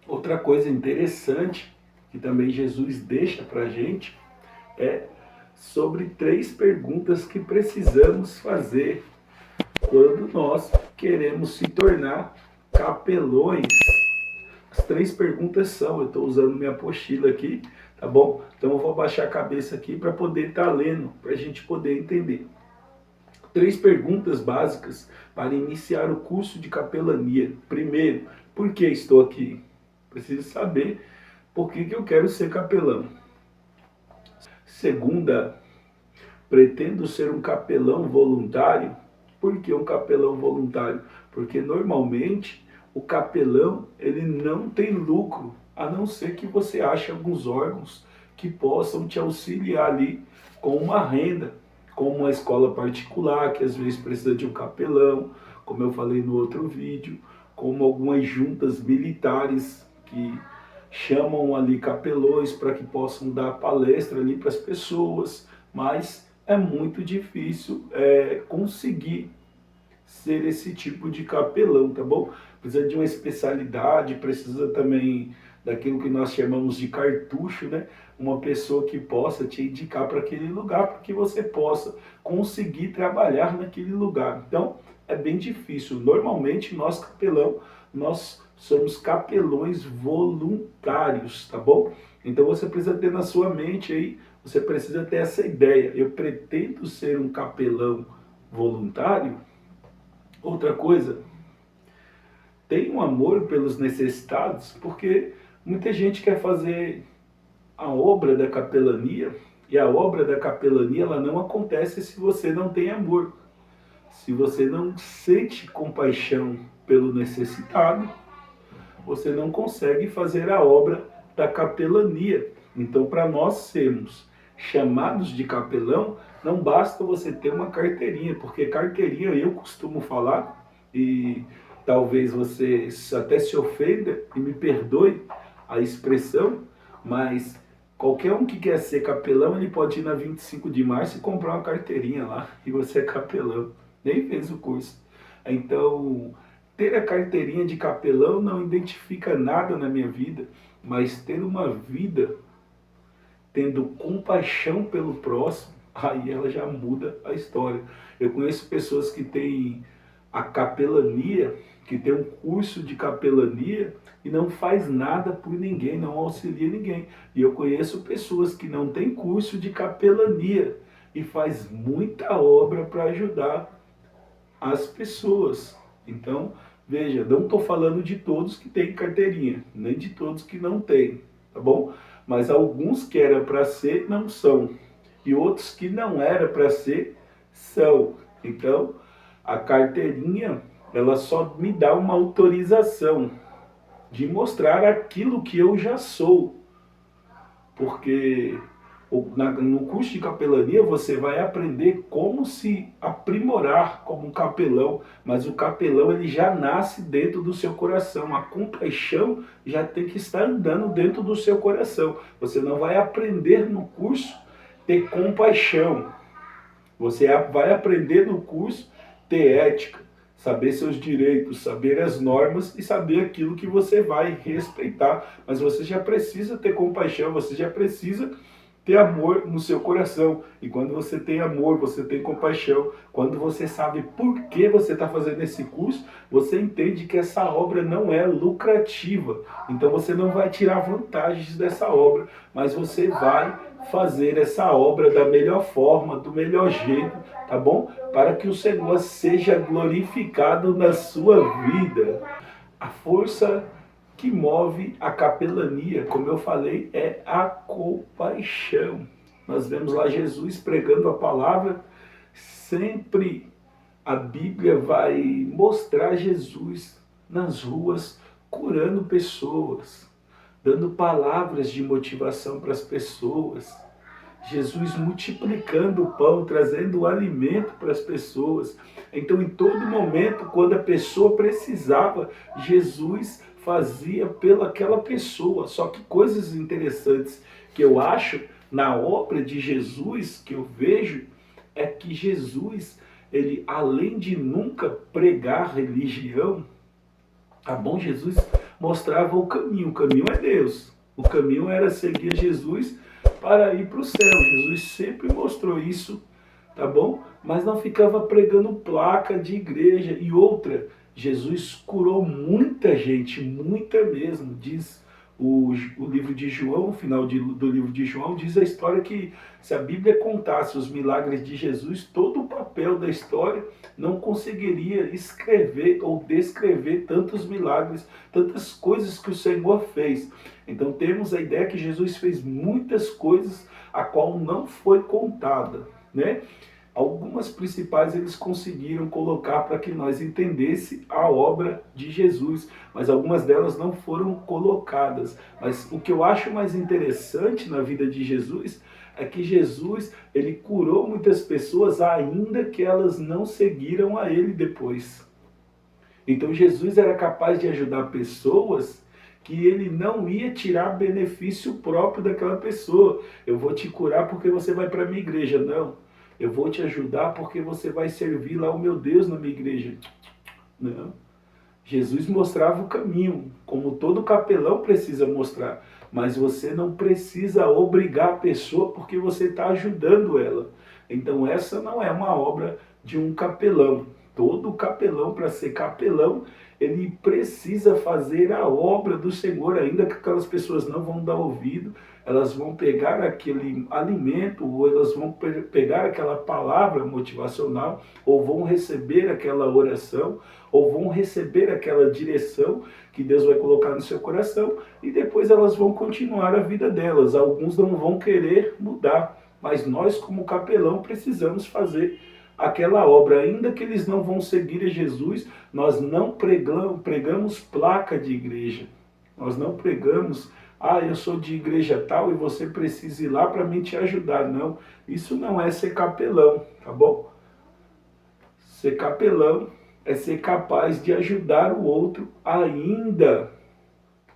Outra coisa interessante que também Jesus deixa para a gente é sobre 3 perguntas que precisamos fazer quando nós queremos se tornar capelões. As 3 perguntas são, eu estou usando minha apostila aqui, tá bom? Então eu vou abaixar a cabeça aqui para poder estar lendo, para a gente poder entender. 3 perguntas básicas para iniciar o curso de capelania. Primeiro, por que estou aqui? Preciso saber por que eu quero ser capelão. Segunda, pretendo ser um capelão voluntário. Por que um capelão voluntário? Porque normalmente o capelão ele não tem lucro, a não ser que você ache alguns órgãos que possam te auxiliar ali com uma renda, como uma escola particular, que às vezes precisa de um capelão, como eu falei no outro vídeo, como algumas juntas militares que chamam ali capelões para que possam dar palestra ali para as pessoas, mas é muito difícil conseguir ser esse tipo de capelão, tá bom? Precisa de uma especialidade, precisa também daquilo que nós chamamos de cartucho, né? Uma pessoa que possa te indicar para aquele lugar, para que você possa conseguir trabalhar naquele lugar. Então, é bem difícil. Normalmente, nós capelão, nós somos capelões voluntários, tá bom? Então, você precisa ter na sua mente aí, você precisa ter essa ideia. Eu pretendo ser um capelão voluntário. Outra coisa, tem um amor pelos necessitados, porque muita gente quer fazer a obra da capelania, e a obra da capelania ela não acontece se você não tem amor. Se você não sente compaixão pelo necessitado, você não consegue fazer a obra da capelania. Então, para nós sermos chamados de capelão, não basta você ter uma carteirinha, porque carteirinha eu costumo falar, e talvez você até se ofenda e me perdoe a expressão, mas qualquer um que quer ser capelão, ele pode ir na 25 de março e comprar uma carteirinha lá, e você é capelão. Nem fez o curso. Então, ter a carteirinha de capelão não identifica nada na minha vida, mas ter uma vida tendo compaixão pelo próximo, aí ela já muda a história. Eu conheço pessoas que têm a capelania, que tem um curso de capelania e não faz nada por ninguém, não auxilia ninguém. E eu conheço pessoas que não têm curso de capelania e faz muita obra para ajudar as pessoas. Então, veja, não estou falando de todos que têm carteirinha, nem de todos que não têm, tá bom? Mas alguns que era para ser, não são. E outros que não era para ser, são. Então, a carteirinha, ela só me dá uma autorização de mostrar aquilo que eu já sou. Porque no curso de capelania você vai aprender como se aprimorar como um capelão, mas o capelão ele já nasce dentro do seu coração, a compaixão já tem que estar andando dentro do seu coração. Você não vai aprender no curso ter compaixão, você vai aprender no curso ter ética, saber seus direitos, saber as normas e saber aquilo que você vai respeitar. Mas você já precisa ter compaixão, você já precisa ter amor no seu coração. E quando você tem amor, você tem compaixão, quando você sabe por que você está fazendo esse curso, você entende que essa obra não é lucrativa. Então você não vai tirar vantagens dessa obra, mas você vai fazer essa obra da melhor forma, do melhor jeito, tá bom? Para que o Senhor seja glorificado na sua vida. A força que move a capelania, como eu falei, é a compaixão. Nós vemos lá Jesus pregando a palavra, sempre a Bíblia vai mostrar Jesus nas ruas curando pessoas, dando palavras de motivação para as pessoas. Jesus multiplicando o pão, trazendo o alimento para as pessoas. Então, em todo momento, quando a pessoa precisava, Jesus fazia pelaquela pessoa. Só que coisas interessantes que eu acho na obra de Jesus, que eu vejo, é que Jesus, ele além de nunca pregar religião, tá bom? Jesus mostrava o caminho é Deus. O caminho era seguir Jesus para ir para o céu. Jesus sempre mostrou isso, tá bom? Mas não ficava pregando placa de igreja. E outra, Jesus curou muita gente, muita mesmo. Diz o livro de João, o final do livro de João, diz a história que se a Bíblia contasse os milagres de Jesus, todo o papel da história não conseguiria escrever ou descrever tantos milagres, tantas coisas que o Senhor fez. Então temos a ideia que Jesus fez muitas coisas a qual não foi contada, né? Algumas principais eles conseguiram colocar para que nós entendesse a obra de Jesus, mas algumas delas não foram colocadas. Mas o que eu acho mais interessante na vida de Jesus é que Jesus, ele curou muitas pessoas ainda que elas não seguiram a ele depois. Então Jesus era capaz de ajudar pessoas que ele não ia tirar benefício próprio daquela pessoa. Eu vou te curar porque você vai para a minha igreja. Não. Eu vou te ajudar porque você vai servir lá o meu Deus na minha igreja. Não. Jesus mostrava o caminho, como todo capelão precisa mostrar. Mas você não precisa obrigar a pessoa porque você está ajudando ela. Então essa não é uma obra de um capelão. Todo capelão, para ser capelão, ele precisa fazer a obra do Senhor, ainda que aquelas pessoas não vão dar ouvido, elas vão pegar aquele alimento, ou elas vão pegar aquela palavra motivacional, ou vão receber aquela oração, ou vão receber aquela direção que Deus vai colocar no seu coração, e depois elas vão continuar a vida delas. Alguns não vão querer mudar, mas nós como capelão precisamos fazer aquela obra, ainda que eles não vão seguir a Jesus. Nós não pregamos placa de igreja, nós não pregamos, eu sou de igreja tal e você precisa ir lá para mim te ajudar. Não, isso não é ser capelão, tá bom? Ser capelão é ser capaz de ajudar o outro, ainda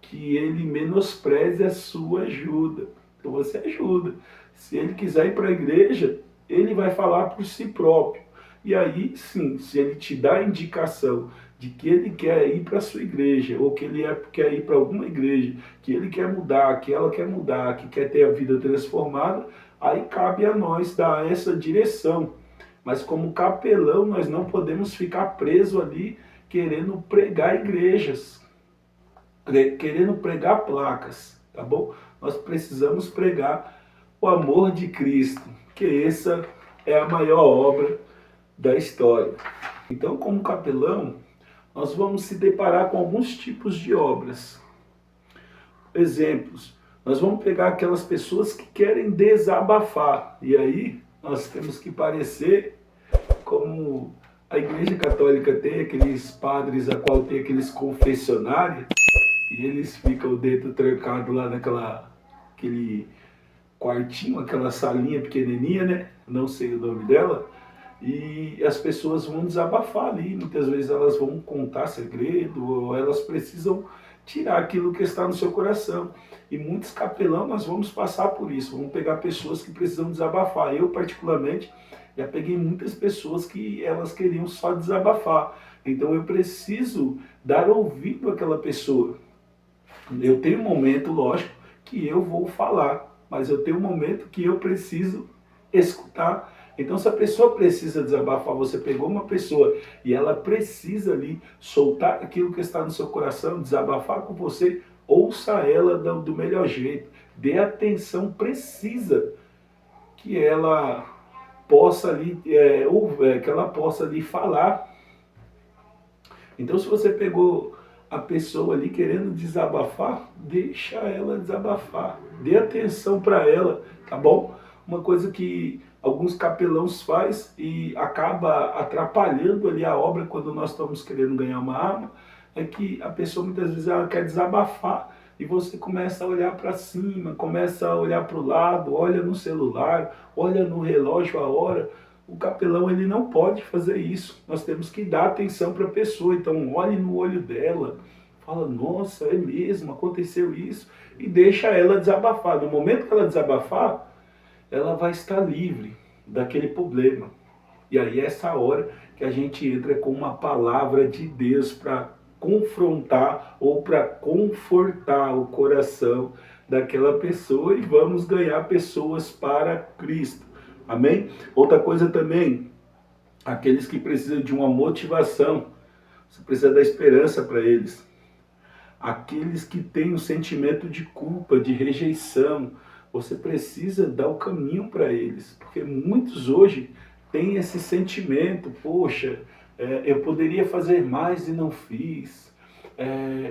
que ele menospreze a sua ajuda. Então você ajuda. Se ele quiser ir para a igreja, ele vai falar por si próprio. E aí sim, se ele te dá a indicação de que ele quer ir para a sua igreja, ou que ele quer ir para alguma igreja, que ele quer mudar, que ela quer mudar, que quer ter a vida transformada, aí cabe a nós dar essa direção. Mas como capelão, nós não podemos ficar preso ali querendo pregar igrejas, querendo pregar placas, tá bom? Nós precisamos pregar o amor de Cristo, que essa é a maior obra da história. Então, como capelão, nós vamos se deparar com alguns tipos de obras. Exemplos, nós vamos pegar aquelas pessoas que querem desabafar, e aí nós temos que parecer como a Igreja Católica tem aqueles padres a qual tem aqueles confessionários, e eles ficam dentro trancado lá aquele quartinho, aquela salinha pequenininha, né? Não sei o nome dela. E as pessoas vão desabafar ali. Muitas vezes elas vão contar segredo, ou elas precisam tirar aquilo que está no seu coração. E muitos capelão nós vamos passar por isso. Vamos pegar pessoas que precisam desabafar. Eu, particularmente, já peguei muitas pessoas que elas queriam só desabafar. Então eu preciso dar ouvido àquela pessoa. Eu tenho um momento, lógico, que eu vou falar, mas eu tenho um momento que eu preciso escutar. Então, se a pessoa precisa desabafar, você pegou uma pessoa e ela precisa ali soltar aquilo que está no seu coração, desabafar com você, ouça ela do melhor jeito, dê a atenção precisa que ela possa ali, que ela possa ali falar. Então, se você pegou a pessoa ali querendo desabafar, deixa ela desabafar, dê atenção para ela, tá bom? Uma coisa que alguns capelãos faz e acaba atrapalhando ali a obra quando nós estamos querendo ganhar uma arma, é que a pessoa muitas vezes ela quer desabafar e você começa a olhar para cima, começa a olhar para o lado, olha no celular, olha no relógio a hora. O capelão ele não pode fazer isso. Nós temos que dar atenção para a pessoa. Então olhe no olho dela, fala, nossa, é mesmo, aconteceu isso, e deixa ela desabafar. No momento que ela desabafar, ela vai estar livre daquele problema. E aí é essa hora que a gente entra com uma palavra de Deus para confrontar ou para confortar o coração daquela pessoa e vamos ganhar pessoas para Cristo. Amém? Outra coisa também, aqueles que precisam de uma motivação, você precisa dar esperança para eles. Aqueles que têm um sentimento de culpa, de rejeição, você precisa dar o caminho para eles, porque muitos hoje têm esse sentimento, poxa, eu poderia fazer mais e não fiz,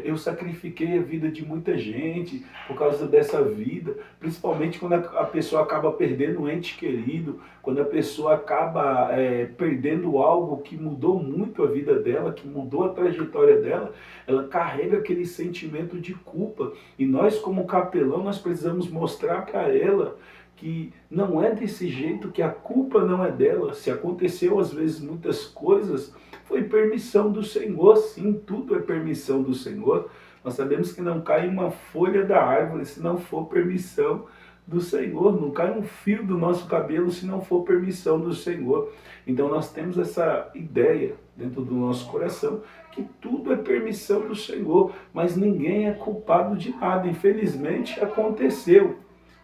eu sacrifiquei a vida de muita gente por causa dessa vida, principalmente quando a pessoa acaba perdendo um ente querido, quando a pessoa acaba perdendo algo que mudou muito a vida dela, que mudou a trajetória dela, ela carrega aquele sentimento de culpa. E nós, como capelão, nós precisamos mostrar para ela que não é desse jeito, que a culpa não é dela. Se aconteceu às vezes muitas coisas, foi permissão do Senhor, sim, tudo é permissão do Senhor. Nós sabemos que não cai uma folha da árvore se não for permissão do Senhor, não cai um fio do nosso cabelo se não for permissão do Senhor. Então nós temos essa ideia dentro do nosso coração que tudo é permissão do Senhor, mas ninguém é culpado de nada. Infelizmente aconteceu.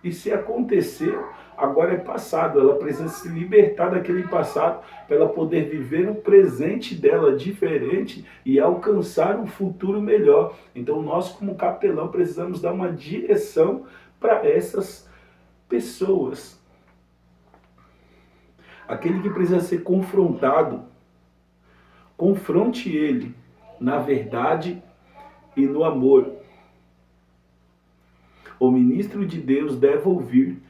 E se aconteceu, agora é passado. Ela precisa se libertar daquele passado para ela poder viver o presente dela diferente e alcançar um futuro melhor. Então nós, como capelão, precisamos dar uma direção para essas pessoas. Aquele que precisa ser confrontado, confronte ele na verdade e no amor. O ministro de Deus deve ouvir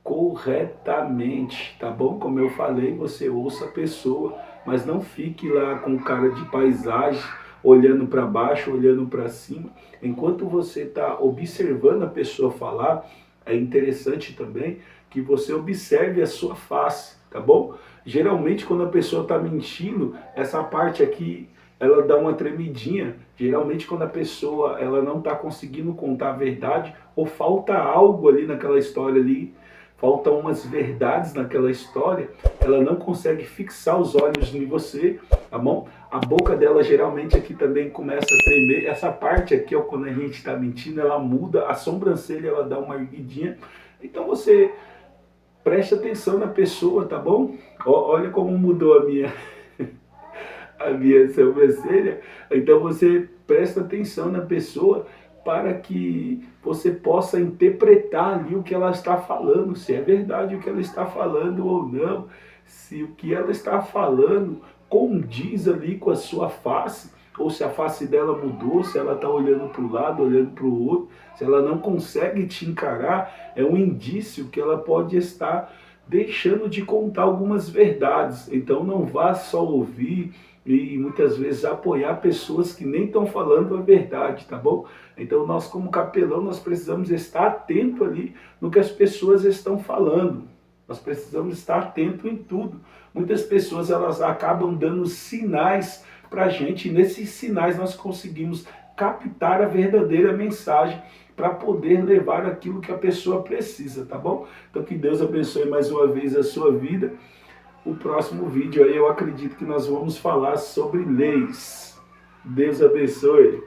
corretamente, tá bom? Como eu falei, você ouça a pessoa, mas não fique lá com cara de paisagem, olhando para baixo, olhando para cima. Enquanto você está observando a pessoa falar, é interessante também que você observe a sua face, tá bom? Geralmente quando a pessoa está mentindo, essa parte aqui ela dá uma tremidinha. Geralmente quando a pessoa ela não está conseguindo contar a verdade, ou falta algo ali naquela história ali, faltam umas verdades naquela história, ela não consegue fixar os olhos em você, tá bom? A boca dela geralmente aqui também começa a tremer, essa parte aqui, ó, quando a gente está mentindo, ela muda, a sobrancelha ela dá uma erguidinha, então você preste atenção na pessoa, tá bom? Olha como mudou a minha sobrancelha. Então você presta atenção na pessoa para que você possa interpretar ali o que ela está falando, se é verdade o que ela está falando ou não, se o que ela está falando condiz ali com a sua face, ou se a face dela mudou, se ela está olhando para o lado, olhando para o outro, se ela não consegue te encarar, é um indício que ela pode estar deixando de contar algumas verdades. Então não vá só ouvir e muitas vezes apoiar pessoas que nem estão falando a verdade, tá bom? Então nós como capelão, nós precisamos estar atento ali no que as pessoas estão falando. Nós precisamos estar atento em tudo. Muitas pessoas elas acabam dando sinais para a gente, e nesses sinais nós conseguimos captar a verdadeira mensagem para poder levar aquilo que a pessoa precisa, tá bom? Então que Deus abençoe mais uma vez a sua vida. O próximo vídeo aí eu acredito que nós vamos falar sobre leis. Deus abençoe.